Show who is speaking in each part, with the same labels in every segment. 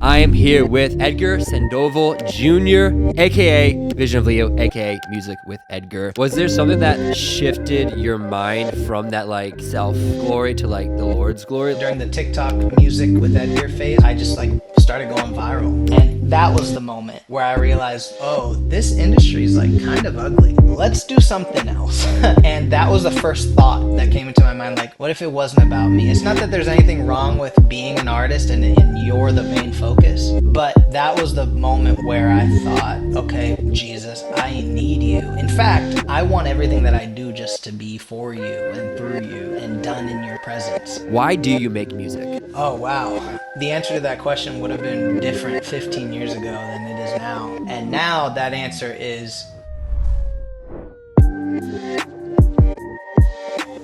Speaker 1: I am here with Edgar Sandoval Jr., aka Vision of Leo, aka Music with Edgar. Was there something that shifted your mind from that like self-glory to like the Lord's glory?
Speaker 2: During the TikTok Music with Edgar phase, I just started going viral. And that was the moment where I realized, oh, this industry is like kind of ugly. Let's do something else. And that was the first thought that came into my mind. Like, what if it wasn't about me? It's not that there's anything wrong with being an artist and you're the main focus, but that was the moment where I thought, okay, Jesus, I need you. In fact, I want everything that I do just to be for you and through you and done in your presence.
Speaker 1: Why do you make music?
Speaker 2: Oh, wow. The answer to that question would have been different 15 years ago than it is now. And now that answer is...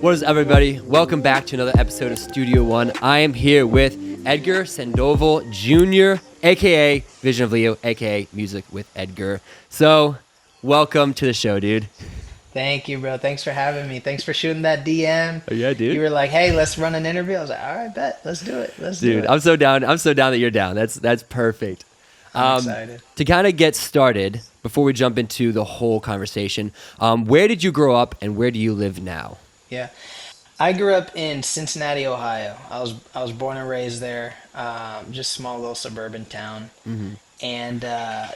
Speaker 1: What is up, everybody? Welcome back to another episode of Studio One. I am here with Edgar Sandoval Jr., aka Vision of Leo, aka Music with Edgar. So, welcome to the show, dude.
Speaker 2: Thank you, bro. Thanks for having me. Thanks for shooting that DM.
Speaker 1: Oh, yeah, dude.
Speaker 2: You were like, hey, let's run an interview. I was like, all right, bet. Let's do it. Let's do it.
Speaker 1: Dude, I'm so down. I'm so down that you're down. That's perfect.
Speaker 2: I'm excited.
Speaker 1: To kind of get started, before we jump into the whole conversation, where did you grow up and where do you live now?
Speaker 2: Yeah. I grew up in Cincinnati, Ohio. I was born and raised there. Just small little suburban town. Mm-hmm. And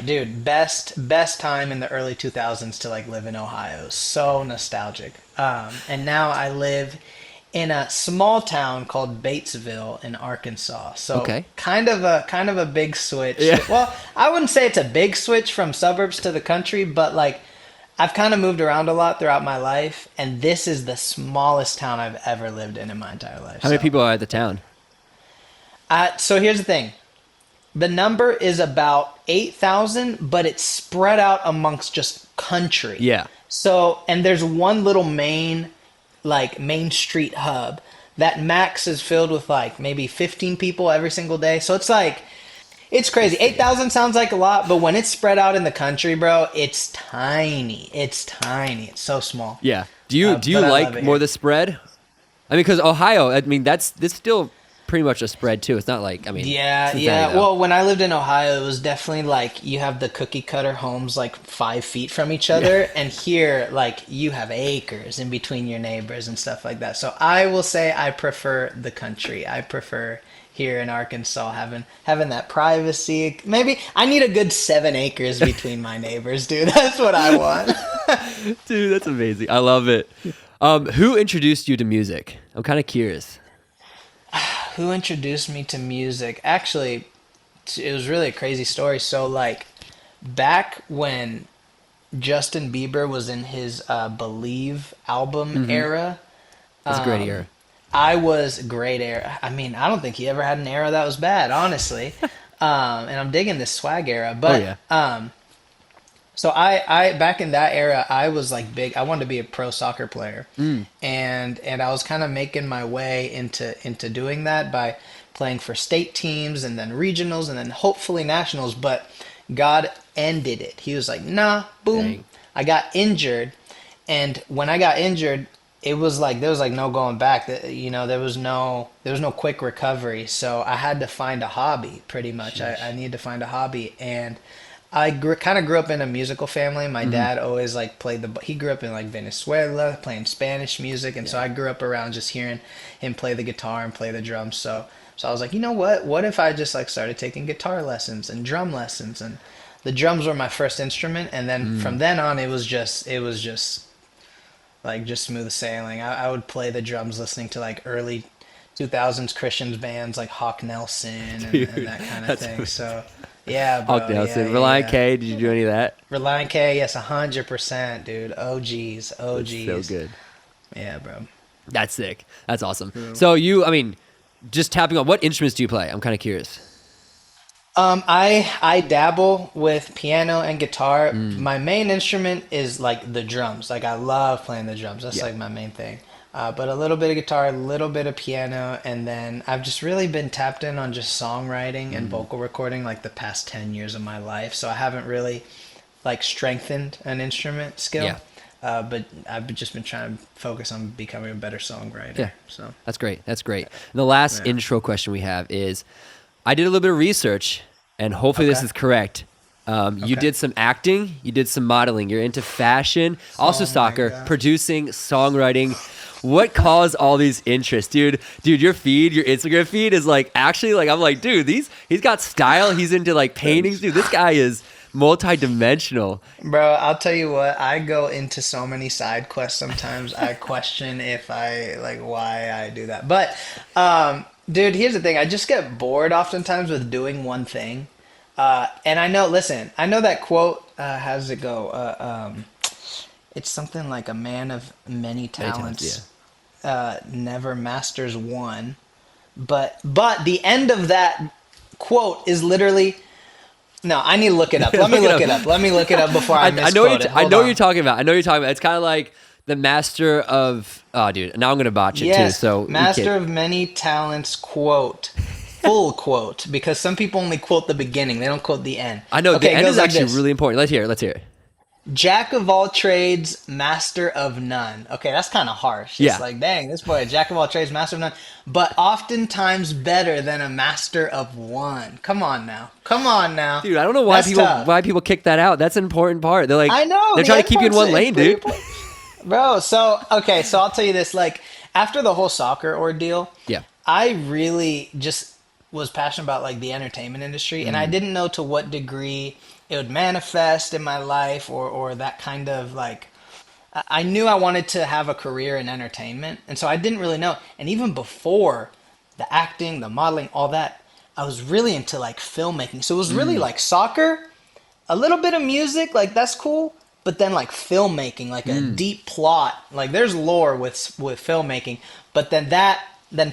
Speaker 2: dude, best time in the early 2000s to like live in Ohio. So nostalgic. And now I live in a small town called Batesville in Arkansas. So
Speaker 1: Okay.
Speaker 2: kind of a big switch.
Speaker 1: Yeah.
Speaker 2: Well, I wouldn't say it's a big switch from suburbs to the country, but like I've kind of moved around a lot throughout my life, and this is the smallest town I've ever lived in my entire life.
Speaker 1: How many people are at the town?
Speaker 2: So here's the thing. The number is about 8,000, but it's spread out amongst just country.
Speaker 1: Yeah.
Speaker 2: So, and there's one little main street hub that max is filled with like maybe 15 people every single day. So it's like, it's crazy. 8,000 sounds like a lot, but when it's spread out in the country, bro, it's tiny. It's tiny. It's so small.
Speaker 1: Yeah. Do you like more the spread? I mean, because Ohio, I mean, that's still pretty much a spread too. It's not like, I mean,
Speaker 2: yeah.
Speaker 1: though.
Speaker 2: Well, when I lived in Ohio, it was definitely like you have the cookie cutter homes like 5 feet from each other,
Speaker 1: Yeah.
Speaker 2: and here like you have acres in between your neighbors and stuff like that. So I will say I prefer the country. I prefer here in Arkansas having that privacy. Maybe I need a good 7 acres between my neighbors, dude. That's what I want.
Speaker 1: Dude, that's amazing. I love it. Who introduced you to music? I'm kind of curious.
Speaker 2: Who introduced me to music? Actually, it was really a crazy story. So, like, back when Justin Bieber was in his Believe album era.
Speaker 1: That's a great era.
Speaker 2: I was great era. I mean, I don't think he ever had an era that was bad, honestly. And I'm digging this swag era. But, so I back in that era, I was like big. I wanted to be a pro soccer player, and I was kind of making my way into doing that by playing for state teams and then regionals and then hopefully nationals. But God ended it. He was like, nah, boom.
Speaker 1: Dang.
Speaker 2: I got injured, and when I got injured, it was like there was like no going back. You know, there was no quick recovery. So I had to find a hobby. Pretty much, I needed to find a hobby. And I kind of grew up in a musical family. My dad always like he grew up in like Venezuela playing Spanish music. And so I grew up around just hearing him play the guitar and play the drums. So I was like, you know what if I just like started taking guitar lessons and drum lessons? And the drums were my first instrument. And then from then on, it was just like just smooth sailing. I would play the drums listening to like early 2000s Christian bands like Hawk Nelson and that kind of thing. So yeah, bro.
Speaker 1: Hawk Nelson, Reliant K. Did you do any of that?
Speaker 2: Reliant K, yes, 100%, dude. OGs.
Speaker 1: That's so good.
Speaker 2: Yeah, bro.
Speaker 1: That's sick. That's awesome. So I mean, just tapping on, what instruments do you play? I'm kind of curious.
Speaker 2: I dabble with piano and guitar. My main instrument is like the drums. Like I love playing the drums. That's like my main thing. But a little bit of guitar, a little bit of piano, and then I've just really been tapped in on just songwriting and vocal recording like the past 10 years of my life. So I haven't really like strengthened an instrument skill.
Speaker 1: Yeah.
Speaker 2: But I've just been trying to focus on becoming a better songwriter.
Speaker 1: Yeah.
Speaker 2: So
Speaker 1: That's great. That's great. And the last intro question we have is, I did a little bit of research, and hopefully this
Speaker 2: Okay.
Speaker 1: is correct. You
Speaker 2: Okay.
Speaker 1: did some acting, you did some modeling, you're into fashion, also
Speaker 2: Oh my
Speaker 1: soccer,
Speaker 2: God.
Speaker 1: producing, songwriting. What caused all these interests, dude? Dude, your Instagram feed is like actually like I'm like, dude, he's got style. He's into like paintings, dude. This guy is multi-dimensional.
Speaker 2: Bro, I'll tell you what, I go into so many side quests sometimes. I question if I like why I do that. But dude, here's the thing. I just get bored oftentimes with doing one thing. And I know, listen, I know that quote, how does it go? It's something like a man of many
Speaker 1: Many times, yeah.
Speaker 2: talents never masters one. But the end of that quote is literally no, I need to look it up. Let me look it up. Let me look it up before I
Speaker 1: I know what
Speaker 2: misquote it.
Speaker 1: I
Speaker 2: Hold
Speaker 1: know what
Speaker 2: on.
Speaker 1: you're talking about. I know what you're talking about. It's kind of like the master of. Oh, dude. Now I'm gonna botch it too.
Speaker 2: Yes,
Speaker 1: So we
Speaker 2: master
Speaker 1: can't.
Speaker 2: of many talents quote. Full quote because some people only quote the beginning. They don't quote the end.
Speaker 1: I know the
Speaker 2: Okay, it
Speaker 1: end
Speaker 2: goes
Speaker 1: is
Speaker 2: like
Speaker 1: actually
Speaker 2: this.
Speaker 1: really important. Let's hear it. Let's hear it.
Speaker 2: Jack of all trades, master of none. Okay, that's kind of harsh.
Speaker 1: Yeah.
Speaker 2: It's like, dang, this boy, jack of all trades, master of none. But oftentimes better than a master of one. Come on now. Come on now.
Speaker 1: Dude, I don't know
Speaker 2: That's tough.
Speaker 1: why people kick that out. That's an important part. They're like
Speaker 2: I know.
Speaker 1: they're
Speaker 2: The
Speaker 1: trying to
Speaker 2: end
Speaker 1: keep you in
Speaker 2: part's
Speaker 1: one lane,
Speaker 2: pretty
Speaker 1: dude.
Speaker 2: important. Bro, so, okay, so I'll tell you this. Like, after the whole soccer ordeal,
Speaker 1: Yeah.
Speaker 2: I really just was passionate about like the entertainment industry, and I didn't know to what degree it would manifest in my life or that kind of like. I knew I wanted to have a career in entertainment, and so I didn't really know. And even before the acting, the modeling, all that, I was really into like filmmaking. So it was really like soccer, a little bit of music, like that's cool, but then like filmmaking, like a deep plot, like there's lore with filmmaking, but then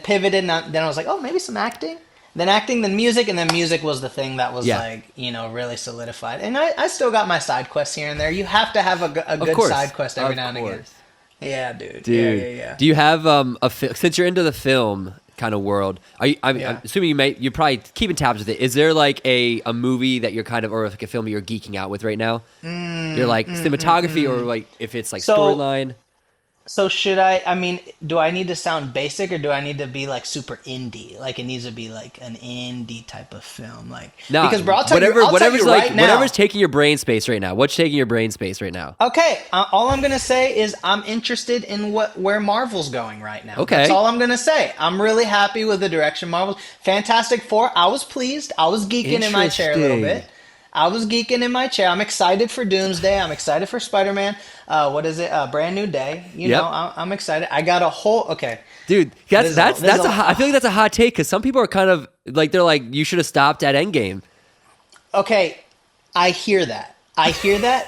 Speaker 2: pivoted, and then I was like, oh, maybe some acting, then acting, then music, and then music was the thing that was
Speaker 1: Yeah.
Speaker 2: like really solidified. And I still got my side quests here and there. You have to have a
Speaker 1: Of
Speaker 2: good
Speaker 1: course.
Speaker 2: side quest every
Speaker 1: Of
Speaker 2: now and again.
Speaker 1: course.
Speaker 2: Yeah, dude.
Speaker 1: Dude,
Speaker 2: Yeah.
Speaker 1: do you have since you're into the film kind of world? I'm
Speaker 2: Yeah.
Speaker 1: assuming you're probably keeping tabs with it. Is there like a movie that you're kind of or like a film you're geeking out with right now? You're like cinematography or like if it's like
Speaker 2: So
Speaker 1: storyline.
Speaker 2: So should I mean, do I need to sound basic or do I need to be like super indie? Like it needs to be like an indie type of film. Like
Speaker 1: Nah,
Speaker 2: because bro, I'll tell you
Speaker 1: whatever's like
Speaker 2: right now.
Speaker 1: whatever's taking your brain space right now. What's taking your brain space right now?
Speaker 2: Okay, all I'm gonna say is I'm interested in where Marvel's going right now.
Speaker 1: Okay.
Speaker 2: That's all I'm gonna say. I'm really happy with the direction Marvel's. Fantastic Four. I was pleased. I was geeking in my chair a little
Speaker 1: Interesting.
Speaker 2: bit. I was geeking in my chair. I'm excited for Doomsday. I'm excited for Spider-Man. What is it? Brand New Day. You
Speaker 1: Yep.
Speaker 2: know, I'm excited. I got a whole. Okay.
Speaker 1: Dude,
Speaker 2: There's
Speaker 1: that's
Speaker 2: there's
Speaker 1: I feel like that's a hot take because some people are kind of like they're like you should have stopped at Endgame.
Speaker 2: Okay, I hear that.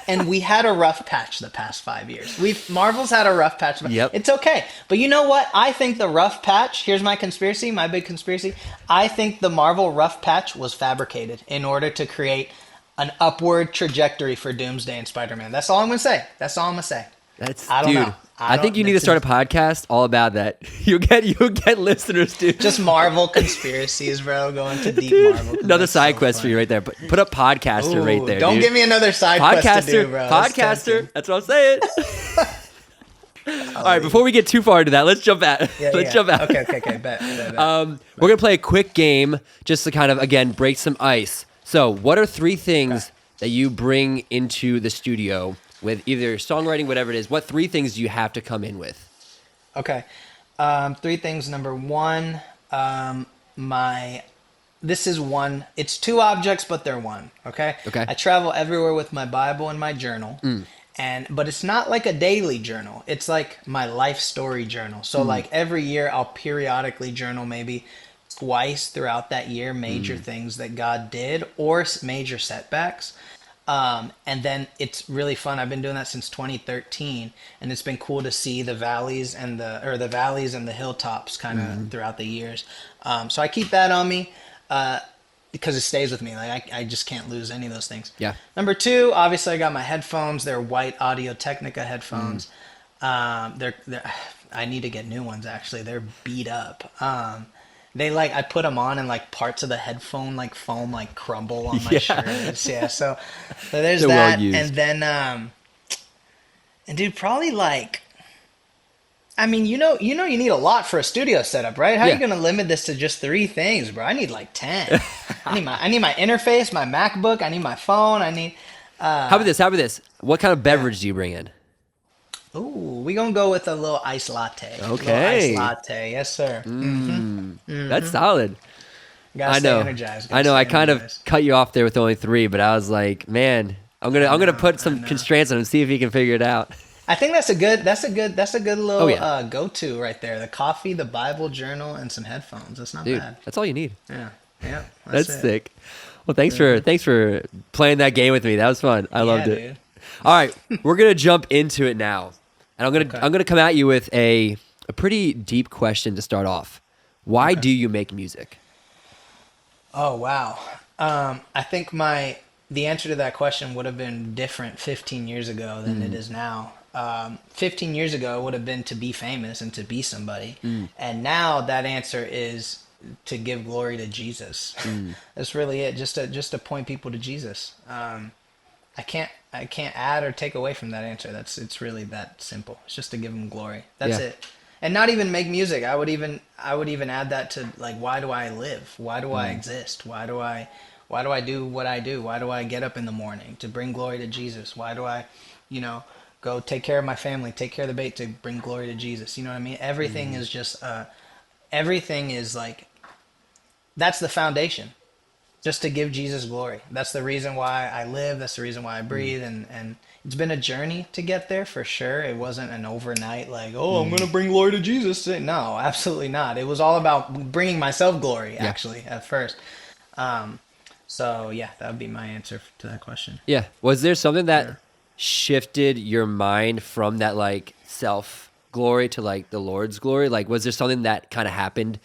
Speaker 2: And we had a rough patch the past 5 years. Marvel's had a rough patch.
Speaker 1: Yep.
Speaker 2: It's okay, but you know what? I think the rough patch. Here's my conspiracy, my big conspiracy. I think the Marvel rough patch was fabricated in order to create an upward trajectory for Doomsday and Spider-Man. That's all I'm gonna say.
Speaker 1: That's
Speaker 2: I don't
Speaker 1: dude.
Speaker 2: know.
Speaker 1: I think you need to start a podcast all about that. You'll get listeners, dude.
Speaker 2: Just Marvel conspiracies, bro. Going to deep
Speaker 1: Dude,
Speaker 2: Marvel.
Speaker 1: another side quest for you right there. Put up podcaster right there.
Speaker 2: Don't
Speaker 1: dude.
Speaker 2: give me another side quest to do, bro. That's
Speaker 1: Podcaster.
Speaker 2: tempting.
Speaker 1: That's what I'm saying. All right, before we get too far into that, let's jump out. Let's jump out.
Speaker 2: Okay. Bet.
Speaker 1: We're gonna play a quick game just to kind of again break some ice. So, what are three things that you bring into the studio with either songwriting, whatever it is? What three things do you have to come in with?
Speaker 2: Okay. Three things. Number one, this is one. It's two objects, but they're one. Okay.
Speaker 1: Okay.
Speaker 2: I travel everywhere with my Bible and my journal, but it's not like a daily journal. It's like my life story journal. So like every year, I'll periodically journal maybe twice throughout that year, major things that God did or major setbacks. And then it's really fun. I've been doing that since 2013, and it's been cool to see the valleys and the hilltops kind of throughout the years. So I keep that on me because it stays with me. Like I just can't lose any of those things.
Speaker 1: Yeah.
Speaker 2: Number two, obviously I got my headphones. They're white Audio Technica headphones. They're I need to get new ones actually. They're beat up. I put them on and like parts of the headphone like foam like crumble on my shirts. Yeah, so there's
Speaker 1: They're
Speaker 2: that,
Speaker 1: well used.
Speaker 2: and then and dude, probably like I mean, you need a lot for a studio setup, right? How are you
Speaker 1: Yeah.
Speaker 2: going to limit this to just three things, bro? I need like 10. I need my interface, my MacBook, I need my phone, I need
Speaker 1: How about this? How about this? What kind of
Speaker 2: yeah.
Speaker 1: beverage do you bring in?
Speaker 2: Ooh, we going to go with a little iced latte. A little iced
Speaker 1: Okay.
Speaker 2: latte. Yes, sir. Mhm.
Speaker 1: That's
Speaker 2: Mhm.
Speaker 1: solid.
Speaker 2: Got to
Speaker 1: I
Speaker 2: stay
Speaker 1: know.
Speaker 2: energized. Got
Speaker 1: I
Speaker 2: to
Speaker 1: know. I
Speaker 2: stay
Speaker 1: kind of
Speaker 2: energized.
Speaker 1: cut you off there with only three, but I was like, man, I'm gonna put
Speaker 2: I
Speaker 1: some
Speaker 2: know.
Speaker 1: constraints on him, see if he can figure it out.
Speaker 2: I think that's a good
Speaker 1: Oh
Speaker 2: little
Speaker 1: yeah,
Speaker 2: go-to right there. The coffee, the Bible journal, and some headphones. That's not
Speaker 1: dude,
Speaker 2: bad.
Speaker 1: that's all you need.
Speaker 2: Yeah. Yeah, that's
Speaker 1: That's
Speaker 2: it.
Speaker 1: sick. Well, thanks for playing that game with me. That was fun. I
Speaker 2: Yeah,
Speaker 1: loved it.
Speaker 2: dude.
Speaker 1: All right, we're gonna jump into it now, and
Speaker 2: Okay.
Speaker 1: I'm gonna come at you with a pretty deep question to start off. Why
Speaker 2: Okay.
Speaker 1: do you make music?
Speaker 2: Oh wow. I think the answer to that question would have been different 15 years ago than it is now. 15 years ago it would have been to be famous and to be somebody, and now that answer is to give glory to Jesus. That's really it. Just to point people to Jesus. I can't add or take away from that answer. It's really that simple. It's just to give him glory. That's
Speaker 1: Yeah.
Speaker 2: it. And not even make music. I would even add that to like, why do I live? Why do I exist? Why do I do what I do? Why do I get up in the morning? To bring glory to Jesus. Why do I, go take care of my family, take care of the bait to bring glory to Jesus. You know what I mean? Everything is just everything is like, that's the foundation, just to give Jesus glory. That's the reason why I live. That's the reason why I breathe. And it's been a journey to get there for sure. It wasn't an overnight like, oh, I'm gonna bring glory to Jesus. No, absolutely not. It was all about bringing myself glory
Speaker 1: Yeah.
Speaker 2: actually at first. Um, so yeah, that would be my answer to that question.
Speaker 1: Yeah. Was there something that
Speaker 2: Yeah.
Speaker 1: shifted your mind from that like self glory to like the Lord's glory? Like, was there something that kind of happened?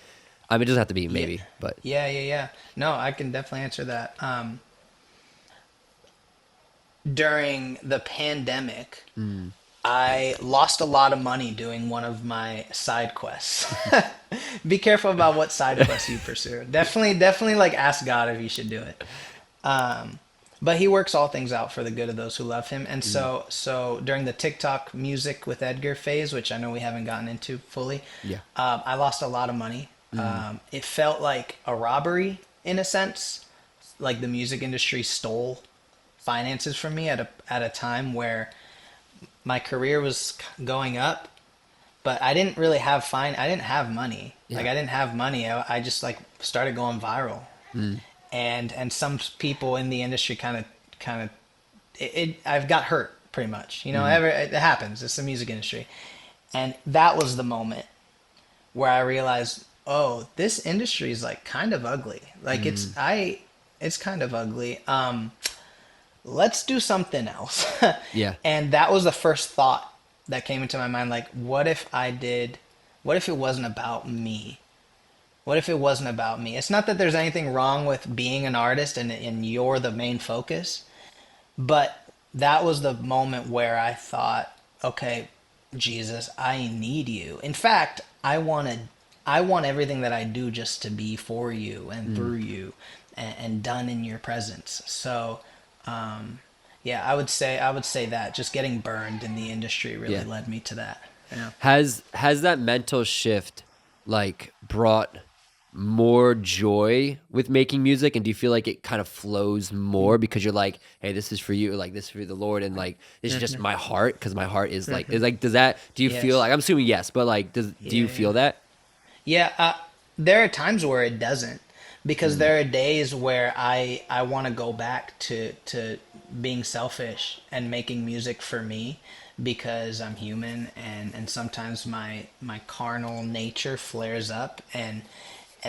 Speaker 1: I mean, it doesn't have to be
Speaker 2: Yeah.
Speaker 1: maybe, but
Speaker 2: Yeah. No, I can definitely answer that. During the pandemic, I lost a lot of money doing one of my side quests. Be careful about what side quests you pursue. Definitely like ask God if you should do it. But he works all things out for the good of those who love him. And so during the TikTok music with Edgar phase, which I know we haven't gotten into fully,
Speaker 1: yeah.
Speaker 2: I lost a lot of money. It felt like a robbery in a sense. Like the music industry stole finances from me at a time where my career was going up, but I didn't really have I didn't have money. Like
Speaker 1: Yeah.
Speaker 2: I didn't have money. I just like started going viral, and some people in the industry kind of I've got hurt pretty much. It happens. It's the music industry, and that was the moment where I realized, oh, this industry is like kind of ugly. Like it's kind of ugly. Let's do something else.
Speaker 1: Yeah.
Speaker 2: And that was the first thought that came into my mind. Like, what if it wasn't about me? What if it wasn't about me? It's not that there's anything wrong with being an artist and you're the main focus, but that was the moment where I thought, okay, Jesus, I need you. In fact, I want everything that I do just to be for you and through you and done in your presence. So, yeah, I would say that just getting burned in the industry really
Speaker 1: Yeah.
Speaker 2: led me to that. Yeah.
Speaker 1: Has that mental shift like brought more joy with making music, and do you feel like it kind of flows more because you're like, hey, this is for you, like this is for the Lord, and like this is just my heart, because my heart is like, do you feel
Speaker 2: Yes.
Speaker 1: like, I'm assuming yes, but like do you feel
Speaker 2: Yeah.
Speaker 1: that?
Speaker 2: Yeah, there are times where it doesn't, because there are days where I want to go back to being selfish and making music for me, because I'm human, and sometimes my carnal nature flares up, and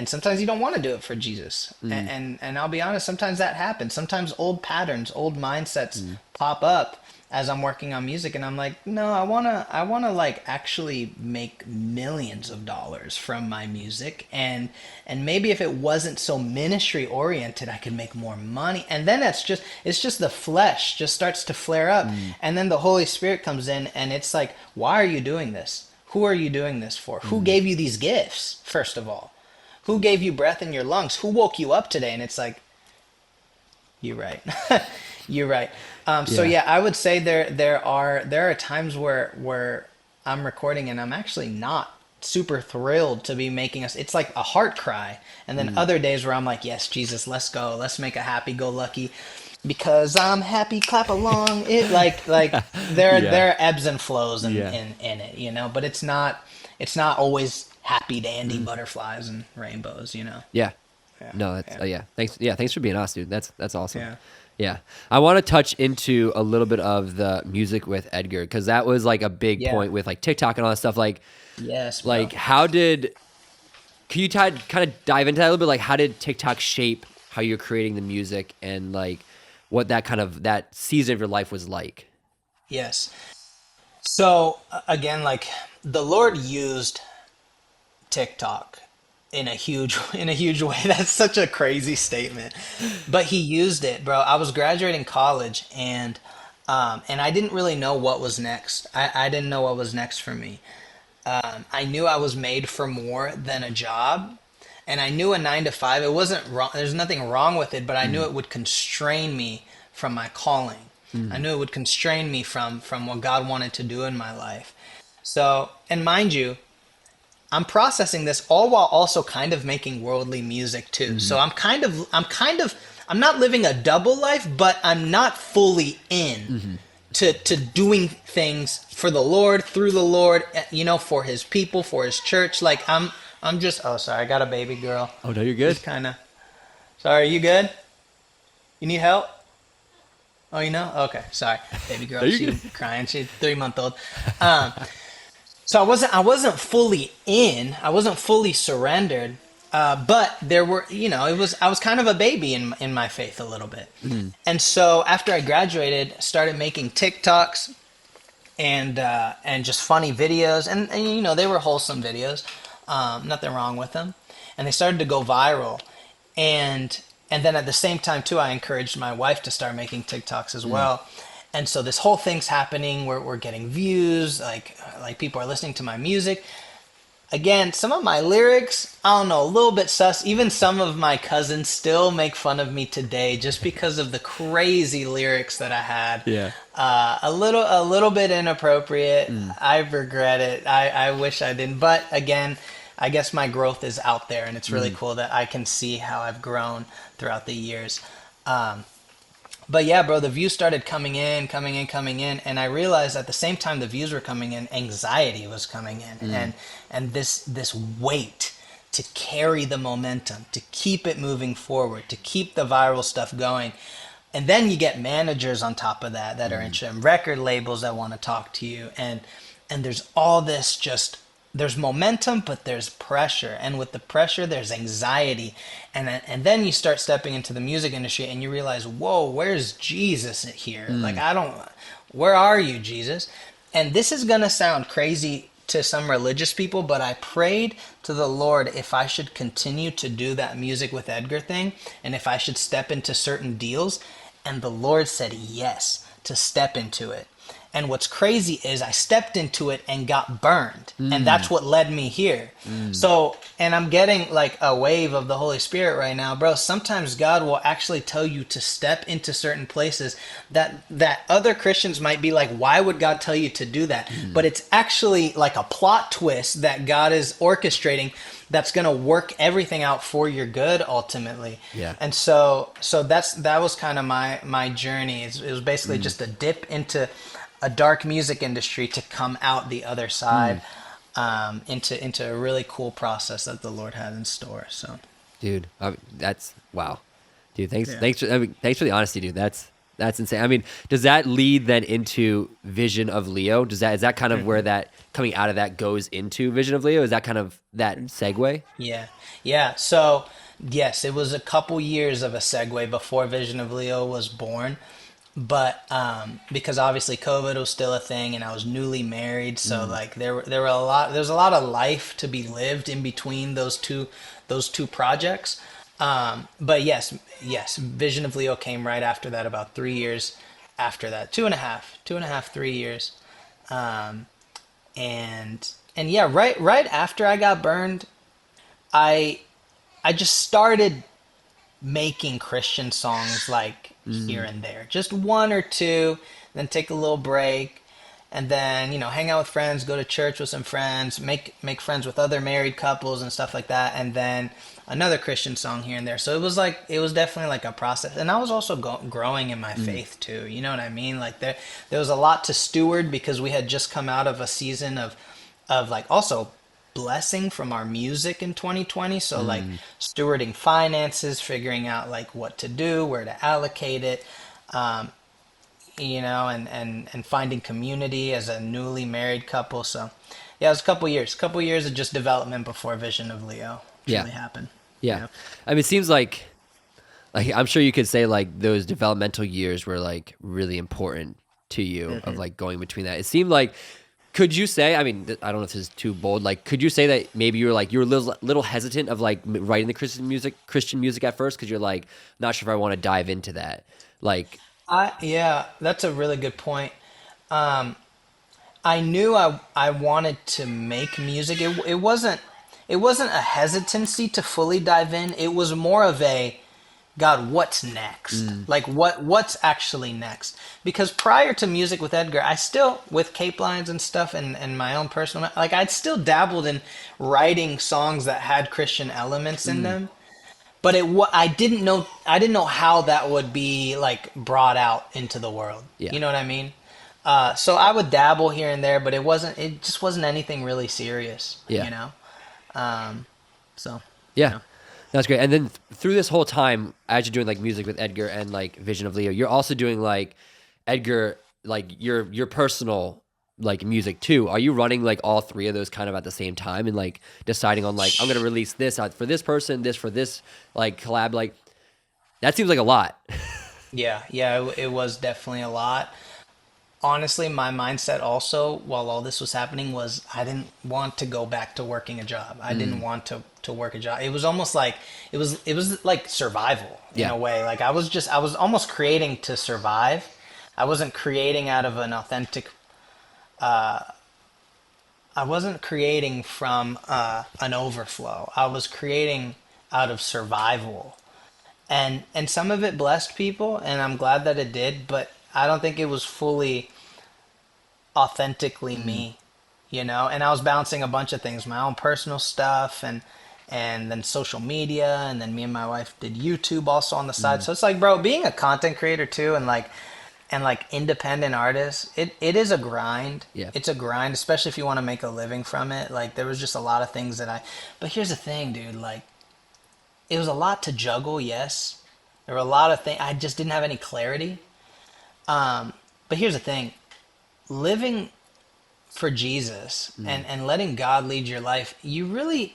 Speaker 2: sometimes you don't want to do it for Jesus. And I'll be honest, sometimes that happens. Sometimes old patterns, old mindsets pop up as I'm working on music, and I'm like, no, I wanna like actually make millions of dollars from my music, and maybe if it wasn't so ministry oriented, I could make more money. And then it's just the flesh just starts to flare up, and then the Holy Spirit comes in, and it's like, why are you doing this? Who are you doing this for? Who gave you these gifts, first of all? Who gave you breath in your lungs? Who woke you up today? And it's like, you're right. You're right. So
Speaker 1: Yeah.
Speaker 2: yeah, I would say there are times where I'm recording and I'm actually not super thrilled to be making us. It's like a heart cry. And then other days where I'm like, yes, Jesus, let's go. Let's make a happy go lucky because I'm happy, clap along. It like
Speaker 1: Yeah.
Speaker 2: there are ebbs and flows
Speaker 1: Yeah.
Speaker 2: in it, you know, but it's not always happy dandy butterflies and rainbows, you know.
Speaker 1: Yeah.
Speaker 2: Yeah.
Speaker 1: No, that's
Speaker 2: Yeah.
Speaker 1: yeah. Thanks. Yeah, thanks for being honest, dude. That's awesome.
Speaker 2: Yeah.
Speaker 1: Yeah, I want to touch into a little bit of the music with Edgar because that was like a big
Speaker 2: Yeah.
Speaker 1: point with like TikTok and all that stuff.
Speaker 2: Yes, bro.
Speaker 1: Like how did can you kind of dive into that a little bit? Like how did TikTok shape how you're creating the music and like what that kind of that season of your life was like?
Speaker 2: Yes. So again, like the Lord used TikTok in a huge way. That's such a crazy statement. But he used it, bro. I was graduating college and I didn't really know what was next. I didn't know what was next for me. I knew I was made for more than a job. And I knew a 9 to 5, it wasn't wrong. There's nothing wrong with it, but I knew it would constrain me from my calling. I knew it would constrain me from what God wanted to do in my life. So, and mind you, I'm processing this all while also kind of making worldly music too. So I'm not living a double life, but I'm not fully in to doing things for the Lord, through the Lord, you know, for his people, for his church. Like I'm just, oh, sorry, I got a baby girl.
Speaker 1: Oh no, you're good.
Speaker 2: She's kind of, sorry, you good? You need help? Oh, you know? Okay, sorry. Baby girl,
Speaker 1: No, you're
Speaker 2: she
Speaker 1: good.
Speaker 2: crying. She's 3 month old. Um, so I wasn't fully in. I wasn't fully surrendered. But there were, you know, I was kind of a baby in my faith a little bit. And so after I graduated, started making TikToks and just funny videos, and you know they were wholesome videos, nothing wrong with them, and they started to go viral, and and then at the same time too, I encouraged my wife to start making TikToks as well, and so this whole thing's happening. We're getting views, like people are listening to my music. Again, some of my lyrics, I don't know, a little bit sus. Even some of my cousins still make fun of me today just because of the crazy lyrics that I had.
Speaker 1: Yeah.
Speaker 2: A little bit inappropriate. I regret it. I wish I didn't. But again, I guess my growth is out there, and it's really cool that I can see how I've grown throughout the years. But yeah, bro, the views started coming in, coming in, coming in, and I realized at the same time the views were coming in, anxiety was coming in, and this weight to carry the momentum, to keep it moving forward, to keep the viral stuff going. And then you get managers on top of that that are interested, and record labels that want to talk to you, and there's all this just there's momentum, but there's pressure, and with the pressure there's anxiety, and then you start stepping into the music industry and you realize, whoa, where's Jesus here? Like, I don't, where are you, Jesus? And this is gonna sound crazy to some religious people, but I prayed to the Lord if I should continue to do that music with Edgar thing, and if I should step into certain deals, and the Lord said yes to step into it. And what's crazy is I stepped into it and got burned. And that's what led me here. So, and I'm getting like a wave of the Holy Spirit right now, bro. Sometimes God will actually tell you to step into certain places that other Christians might be like, why would God tell you to do that? But it's actually like a plot twist that God is orchestrating that's going to work everything out for your good ultimately.
Speaker 1: Yeah.
Speaker 2: And so that was kind of my journey. It was basically just a dip into a dark music industry to come out the other side, into a really cool process that the Lord had in store. So,
Speaker 1: Dude, that's wow. Dude,
Speaker 2: Yeah.
Speaker 1: thanks for the honesty, dude. That's insane. I mean, does that lead then into Vision of Leo? Is that kind of where that coming out of that goes into Vision of Leo? Is that kind of that segue?
Speaker 2: yeah. So, yes, it was a couple years of a segue before Vision of Leo was born. But because obviously COVID was still a thing, and I was newly married, so like there were there's a lot of life to be lived in between those two projects. But yes, Vision of Leo came right after that, about 3 years after that, two and a half, 3 years, and yeah, right after I got burned, I I just started making Christian songs like here and there, just one or two, then take a little break. and then hang out with friends, go to church with some friends, make friends with other married couples and stuff like that, and then another Christian song here and there. So it was definitely like a process, and I was also growing in my faith too. You know what I mean? Like there was a lot to steward because we had just come out of a season of like also blessing from our music in 2020. So like stewarding finances, figuring out like what to do, where to allocate it. And finding community as a newly married couple. So, yeah, it was couple years of just development before Vision of Leo
Speaker 1: Yeah.
Speaker 2: really happened.
Speaker 1: Yeah. I mean, it seems like I'm sure you could say like those developmental years were like really important to you of like going between that. It seemed like, could you say, I mean, I don't know if this is too bold, like, could you say that maybe you were a little hesitant of like writing the Christian music at first? Cause you're like, not sure if I want to dive into that. Like,
Speaker 2: Yeah, that's a really good point. Um, I knew I wanted to make music. It wasn't a hesitancy to fully dive in. It was more of a God, what's next? Like what's actually next? Because prior to Music with Edgar, I still with Cape Lines and stuff and my own personal like I'd still dabbled in writing songs that had Christian elements in them. But I didn't know how that would be like brought out into the world.
Speaker 1: yeah.
Speaker 2: You know what I mean? So I would dabble here and there, but it just wasn't anything really serious,
Speaker 1: Yeah.
Speaker 2: you know? Um, so, you
Speaker 1: Yeah.
Speaker 2: know.
Speaker 1: That's great. And then through this whole time, as you're doing like music with Edgar and like Vision of Leo, you're also doing like Edgar, like your personal like music too. Are you running like all three of those kind of at the same time and like deciding on like I'm gonna release this out for this person, this for this like collab? Like that seems like a lot.
Speaker 2: Yeah, it was definitely a lot. Honestly, my mindset also, while all this was happening, was I didn't want to go back to working a job. I didn't want to work a job. It was almost like it was like survival in
Speaker 1: Yeah.
Speaker 2: a way. Like I was almost creating to survive. I wasn't creating out of an authentic. I wasn't creating from an overflow. I was creating out of survival, and some of it blessed people, and I'm glad that it did. But I don't think it was fully authentically me, you know. And I was balancing a bunch of things, my own personal stuff, and then social media, and then me and my wife did YouTube also on the side. So it's like, bro, being a content creator too, and like independent artist, it is a grind.
Speaker 1: Yeah.
Speaker 2: It's a grind, especially if you want to make a living from it. Like there was just a lot of things but here's the thing, dude, like it was a lot to juggle, yes. There were a lot of things I just didn't have any clarity. But here's the thing, living for Jesus and letting God lead your life, you really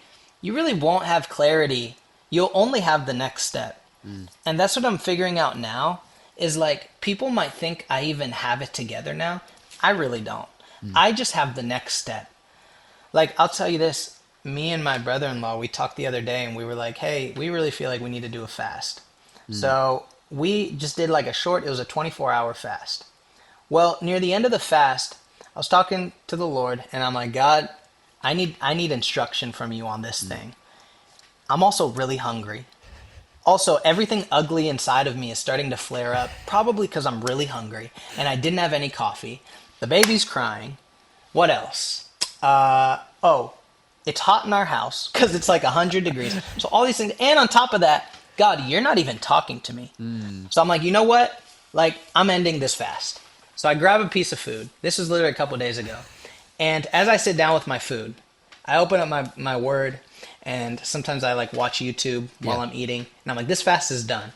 Speaker 2: won't have clarity. You'll only have the next step. And that's what I'm figuring out now is like people might think I even have it together now. I really don't. I just have the next step. Like I'll tell you this, me and my brother-in-law, we talked the other day and we were like, hey, we really feel like we need to do a fast. So we just did like it was a 24-hour fast. Well, near the end of the fast, I was talking to the Lord and I'm like, God, I need instruction from you on this thing. I'm also really hungry. Also, everything ugly inside of me is starting to flare up, probably because I'm really hungry and I didn't have any coffee. The baby's crying. What else? Oh, it's hot in our house because it's like 100 degrees. So all these things. And on top of that, God, you're not even talking to me. So I'm like, you know what? Like, I'm ending this fast. So I grab a piece of food. This was literally a couple days ago. And as I sit down with my food, I open up my word, and sometimes I like watch YouTube while I'm eating. And I'm like, this fast is done.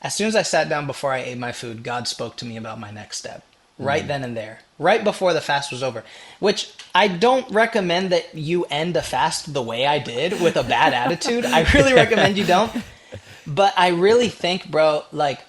Speaker 2: As soon as I sat down before I ate my food, God spoke to me about my next step. Right then and there. Right before the fast was over. Which I don't recommend that you end a fast the way I did with a bad attitude. I really recommend you don't. But I really think, bro, like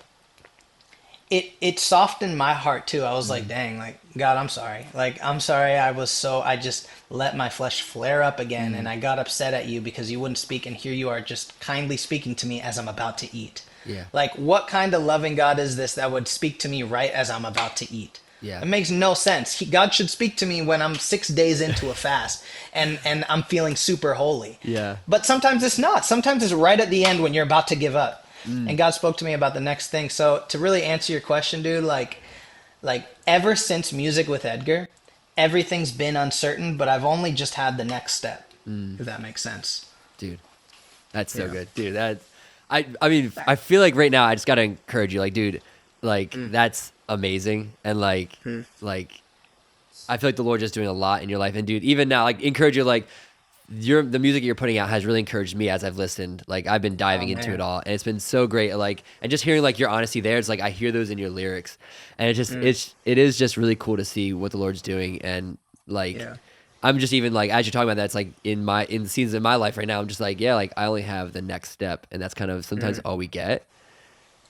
Speaker 2: it softened my heart too. I was like, dang, like God, I'm sorry. Like I'm sorry I just let my flesh flare up again and I got upset at you because you wouldn't speak, and here you are just kindly speaking to me as I'm about to eat.
Speaker 1: Yeah.
Speaker 2: Like what kind of loving God is this that would speak to me right as I'm about to eat?
Speaker 1: Yeah.
Speaker 2: It makes no sense. God should speak to me when I'm 6 days into a fast and I'm feeling super holy.
Speaker 1: Yeah.
Speaker 2: But sometimes it's not. Sometimes it's right at the end when you're about to give up. And God spoke to me about the next thing. So to really answer your question, dude, like ever since Music with Edgar, everything's been uncertain, but I've only just had the next step, if that makes sense.
Speaker 1: Dude, that's so
Speaker 2: Yeah.
Speaker 1: good, dude. I mean, I feel like right now I just gotta encourage you, like, dude, like that's amazing, and like I feel like the Lord just doing a lot in your life, and dude, even now, like, encourage you, like, the music you're putting out has really encouraged me as I've listened. Like, I've been
Speaker 2: Oh
Speaker 1: diving into it
Speaker 2: man.
Speaker 1: all, and it's been so great. Like, and just hearing like your honesty there, it's like I hear those in your lyrics, and it is just really cool to see what the Lord's doing, and like
Speaker 2: Yeah.
Speaker 1: I'm just even like as you're talking about that, it's like in the seasons in my life right now, I'm just like, yeah, like I only have the next step, and that's kind of sometimes all we get.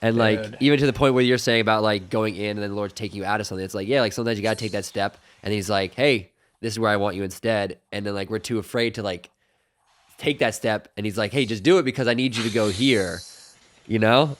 Speaker 1: And like
Speaker 2: Dude.
Speaker 1: even to the point where you're saying about like going in and then the Lord's taking you out of something, it's like, yeah, like sometimes you gotta take that step, and He's like, hey, this is where I want you instead, and then like we're too afraid to like take that step, and He's like, hey, just do it because I need you to go here, you know?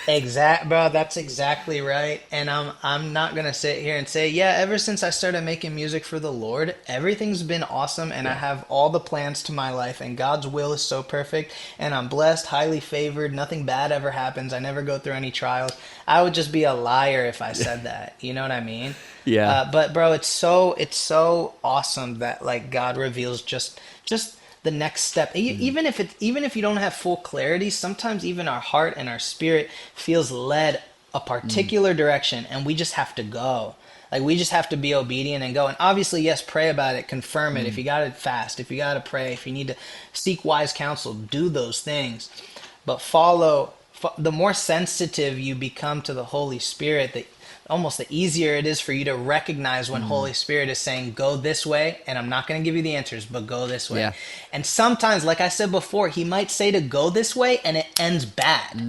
Speaker 2: Bro, that's exactly right. And I'm not gonna sit here and say, yeah, ever since I started making music for the Lord, everything's been awesome and I
Speaker 1: Yeah.
Speaker 2: have all the plans to my life and God's will is so perfect and I'm blessed, highly favored, nothing bad ever happens. I never go through any trials. I would just be a liar if I said that. You know what I mean?
Speaker 1: Yeah.
Speaker 2: But bro, it's so awesome that like God reveals just the next step. Even if you don't have full clarity, sometimes even our heart and our spirit feels led a particular direction, and we just have to go. Like we just have to be obedient and go. And obviously, yes, pray about it, confirm it. If you got to fast, if you got to pray, if you need to seek wise counsel, do those things. But the more sensitive you become to the Holy Spirit, the easier it is for you to recognize when Holy Spirit is saying go this way, and I'm not going to give you the answers, but go this way.
Speaker 1: Yeah.
Speaker 2: And sometimes, like I said before, he might say to go this way and it ends bad.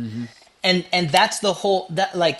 Speaker 2: And that's the whole that like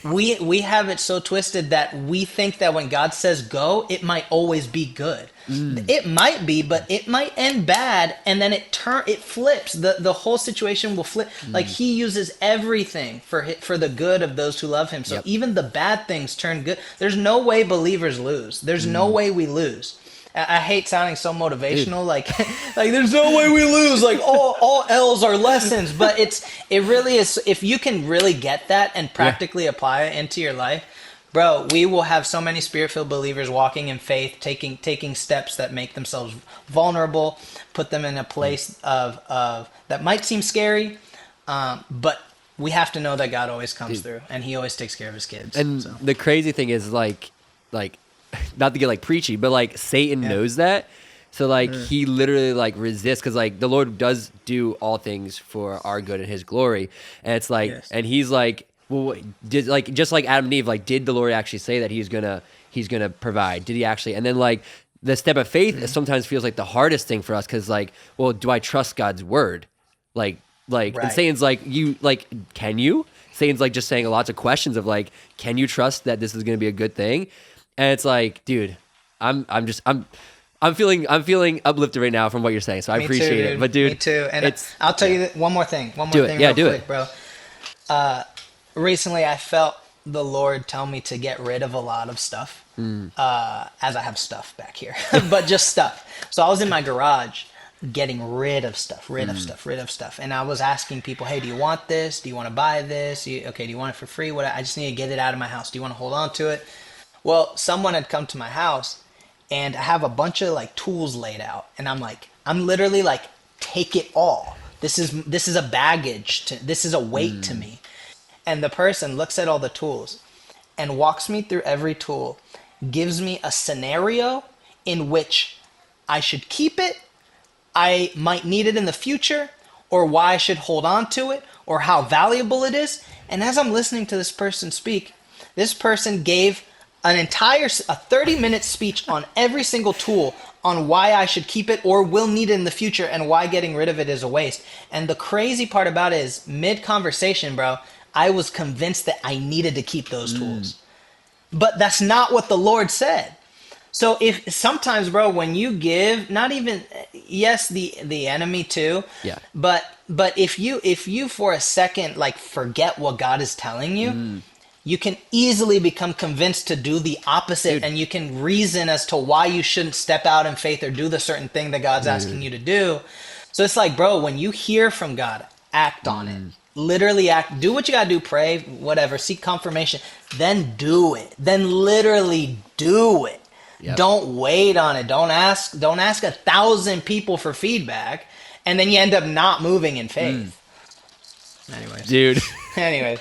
Speaker 2: we have it so twisted that we think that when God says go, it might always be good. It might be, but it might end bad, and then it flips. The whole situation will flip. Like He uses everything for the good of those who love Him. So
Speaker 1: Yep.
Speaker 2: even the bad things turn good. There's no way believers lose. There's no way we lose. I hate sounding so
Speaker 1: Dude.
Speaker 2: motivational, like like there's no way we lose. Like all L's are lessons, but it really is. If you can really get that and
Speaker 1: Yeah.
Speaker 2: practically apply it into your life, bro, we will have so many spirit-filled believers walking in faith, taking steps that make themselves vulnerable, put them in a place of that might seem scary, but we have to know that God always comes
Speaker 1: Dude.
Speaker 2: through, and He always takes care of His kids.
Speaker 1: And
Speaker 2: So
Speaker 1: the crazy thing is like not to get like preachy, but like Satan
Speaker 2: yeah,
Speaker 1: knows that. So like he literally like resists because like the Lord does do all things for our good and His glory, and it's like
Speaker 2: yes,
Speaker 1: and He's like, well, did like just like Adam and Eve, like did the Lord actually say that He's gonna provide? Did He actually? And then like the step of faith sometimes feels like the hardest thing for us because like, well, do I trust God's word? And
Speaker 2: right.
Speaker 1: Satan's like, you like, can you? Satan's like just saying lots of questions of like, can you trust that this is gonna be a good thing? And it's like, dude, I'm feeling uplifted right now from what you're saying. So I
Speaker 2: Me too,
Speaker 1: appreciate it.
Speaker 2: dude.
Speaker 1: But dude,
Speaker 2: Me too. And
Speaker 1: it's
Speaker 2: I'll tell
Speaker 1: yeah.
Speaker 2: you one more thing. One more
Speaker 1: Do it.
Speaker 2: thing,
Speaker 1: Yeah,
Speaker 2: real
Speaker 1: do it.
Speaker 2: quick, bro. Recently, I felt the Lord tell me to get rid of a lot of stuff. As I have stuff back here, but just stuff. So I was in my garage getting rid of stuff, rid of stuff. And I was asking people, hey, do you want this? Do you want to buy this? Okay, do you want it for free? What? I just need to get it out of my house. Do you want to hold on to it? Well, someone had come to my house and I have a bunch of like tools laid out. And I'm literally like, take it all. This is a baggage. This is a weight to me. And the person looks at all the tools and walks me through every tool, gives me a scenario in which I should keep it, I might need it in the future, or why I should hold on to it, or how valuable it is. And as I'm listening to this person speak, this person gave a 30-minute speech on every single tool on why I should keep it or will need it in the future and why getting rid of it is a waste. And the crazy part about it is mid conversation, bro, I was convinced that I needed to keep those tools. But that's not what the Lord said. So if sometimes, bro, when you give, not even yes, the enemy too,
Speaker 1: Yeah.
Speaker 2: but if you for a second like forget what God is telling you, you can easily become convinced to do the opposite,
Speaker 1: Dude.
Speaker 2: and you can reason as to why you shouldn't step out in faith or do the certain thing that God's asking you to do. So it's like, bro, when you hear from God, act on it. Literally act. Do what you gotta do. Pray, whatever. Seek confirmation. Then do it. Then literally do it.
Speaker 1: Yep.
Speaker 2: Don't wait on it. Don't ask 1,000 people for feedback, and then you end up not moving in faith. Anyways.
Speaker 1: Dude.
Speaker 2: Anyways.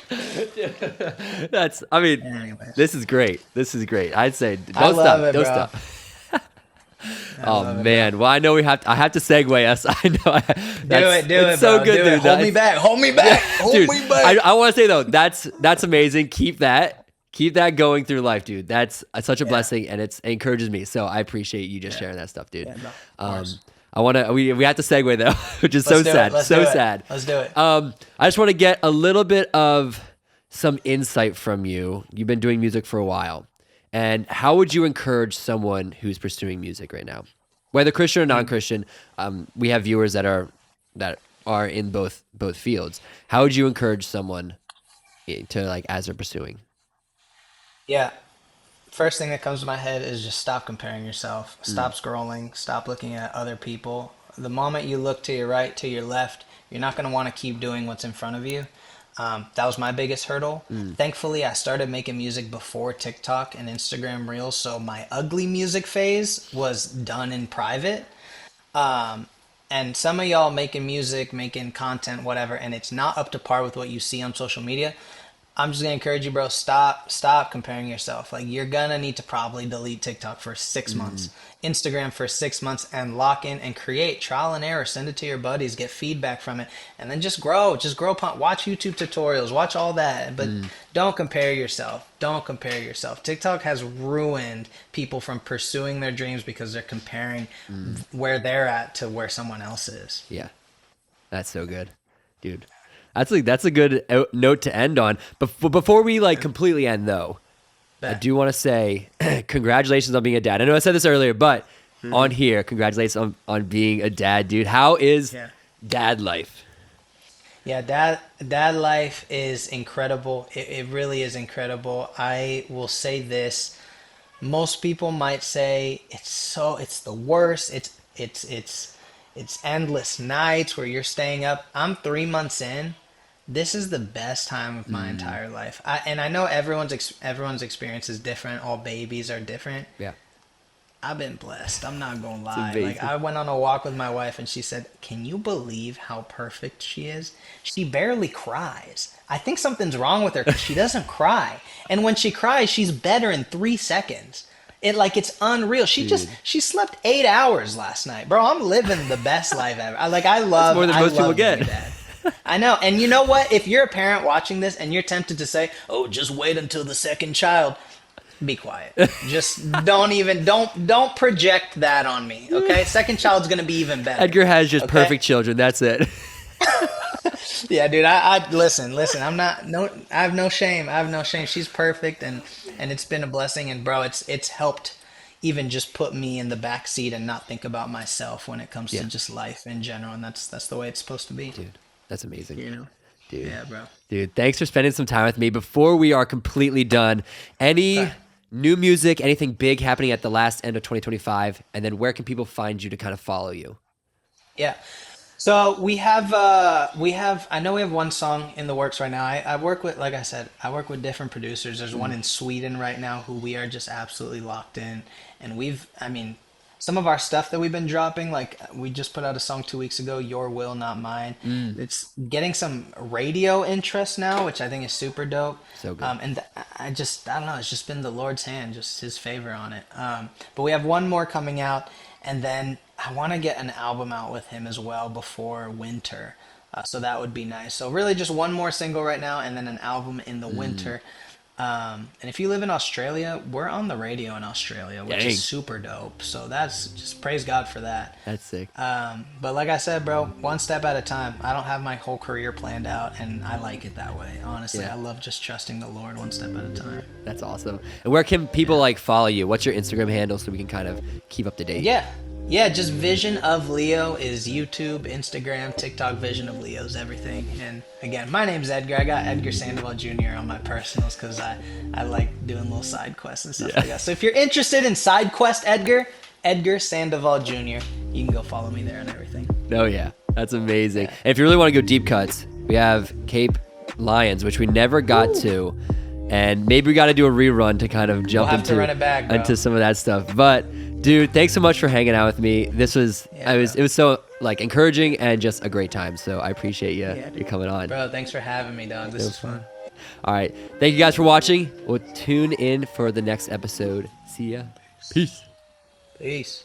Speaker 1: I mean,
Speaker 2: Anyways.
Speaker 1: this is great. This is great. I'd say
Speaker 2: I
Speaker 1: don't
Speaker 2: love
Speaker 1: stop.
Speaker 2: it,
Speaker 1: Don't
Speaker 2: bro.
Speaker 1: stop. Oh
Speaker 2: love it,
Speaker 1: man. Well, I know I have to segue us. I know.
Speaker 2: Do it,
Speaker 1: it's so
Speaker 2: bro.
Speaker 1: good,
Speaker 2: Do
Speaker 1: dude.
Speaker 2: it. Hold me back. Hold me back. Hold
Speaker 1: Dude,
Speaker 2: me back.
Speaker 1: I want to say though, that's amazing. Keep that going through life, dude. That's such a blessing, and it encourages me. So I appreciate you just sharing that stuff, dude.
Speaker 2: Yeah, no, of course.
Speaker 1: I want to. We have to segue though, which is
Speaker 2: Let's
Speaker 1: so
Speaker 2: do it.
Speaker 1: sad.
Speaker 2: Let's
Speaker 1: So
Speaker 2: do it.
Speaker 1: sad.
Speaker 2: Let's do it.
Speaker 1: I just want to get a little bit of some insight from you. You've been doing music for a while, and how would you encourage someone who's pursuing music right now, whether Christian or non-Christian? We have viewers that are in both fields. How would you encourage someone to, like, as they're pursuing?
Speaker 2: Yeah. First thing that comes to my head is just stop comparing yourself. Stop scrolling. Stop looking at other people. The moment you look to your right, to your left, you're not going to want to keep doing what's in front of you. That was my biggest hurdle. Thankfully, I started making music before TikTok and Instagram Reels, so my ugly music phase was done in private. And some of y'all making music, making content, whatever, and it's not up to par with what you see on social media. I'm just gonna encourage you, bro. Stop comparing yourself. Like, you're gonna need to probably delete TikTok for 6 months, Instagram for 6 months, and lock in and create trial and error. Send it to your buddies, get feedback from it, and then just grow. Watch YouTube tutorials, watch all that, but don't compare yourself. Don't compare yourself. TikTok has ruined people from pursuing their dreams because they're comparing where they're at to where someone else is.
Speaker 1: Yeah, that's so good, dude. That's a good note to end on. But before we completely end, though, I do want to say congratulations on being a dad. I know I said this earlier, but on here, congratulations on being a dad, dude. How is dad life?
Speaker 2: Yeah, dad life is incredible. It really is incredible. I will say this. Most people might say it's the worst. It's endless nights where you're staying up. I'm 3 months in. This is the best time of my entire life. And I know everyone's experience is different. All babies are different.
Speaker 1: Yeah.
Speaker 2: I've been blessed. I'm not gonna lie.
Speaker 1: amazing.
Speaker 2: Like, I went on a walk with my wife and she said, "Can you believe how perfect she is? She barely cries. I think something's wrong with her because she doesn't cry. And when she cries, she's better in 3 seconds. It's unreal. She slept 8 hours last night, bro. I'm living the best life ever. I love
Speaker 1: more than most people get.
Speaker 2: being a dad. I know. And you know what? If you're a parent watching this and you're tempted to say, "Oh, just wait until the second child," be quiet. Just don't project that on me. Okay? Second child's gonna be even better.
Speaker 1: Edgar has just
Speaker 2: Okay?
Speaker 1: perfect children. That's it.
Speaker 2: Yeah, dude. I listen. I have no shame. She's perfect, and it's been a blessing. And bro, it's helped even just put me in the back seat and not think about myself when it comes to just life in general. And that's the way it's supposed to be.
Speaker 1: Dude, that's amazing.
Speaker 2: You know.
Speaker 1: Dude.
Speaker 2: Yeah, bro.
Speaker 1: Dude, thanks for spending some time with me. Before we are completely done, any new music, anything big happening at the last end of 2025? And then where can people find you to kind of follow you?
Speaker 2: Yeah. So we have I know we have one song in the works right now. I work with, like I said, I work with different producers. There's one in Sweden right now who we are just absolutely locked in. And some of our stuff that we've been dropping, like we just put out a song 2 weeks ago, Your Will, Not Mine. It's getting some radio interest now, which I think is super dope.
Speaker 1: So good.
Speaker 2: I don't know, it's just been the Lord's hand, just his favor on it. But we have one more coming out, and then I want to get an album out with him as well before winter. So that would be nice. So really just one more single right now, and then an album in the winter. And if you live in Australia, we're on the radio in Australia, which
Speaker 1: Dang.
Speaker 2: is super dope. So that's just praise God for that.
Speaker 1: That's sick.
Speaker 2: But like I said, bro, one step at a time. I don't have my whole career planned out, and I like it that way. Honestly,
Speaker 1: Yeah.
Speaker 2: I love just trusting the Lord one step at a time.
Speaker 1: That's awesome. And where can people follow you? What's your Instagram handle so we can kind of keep up to date?
Speaker 2: Yeah, just Vision of Leo is YouTube, Instagram, TikTok. Vision of Leo's everything. And again, my name's Edgar. I got Edgar Sandoval Jr. on my personals because I like doing little side quests and stuff like that. So if you're interested in side quest Edgar Sandoval Jr., you can go follow me there and everything.
Speaker 1: Oh, yeah. That's amazing. And if you really want to go deep cuts, we have Cape Lions, which we never got to. And maybe we got to do a rerun to kind of jump
Speaker 2: have to run it back, bro.
Speaker 1: into some of that stuff. But dude, thanks so much for hanging out with me. This was it was so like encouraging and just a great time. So I appreciate you coming on.
Speaker 2: Bro, thanks for having me, dog. This is fun.
Speaker 1: All right. Thank you guys for watching. We'll tune in for the next episode. See ya. Peace.
Speaker 2: Peace.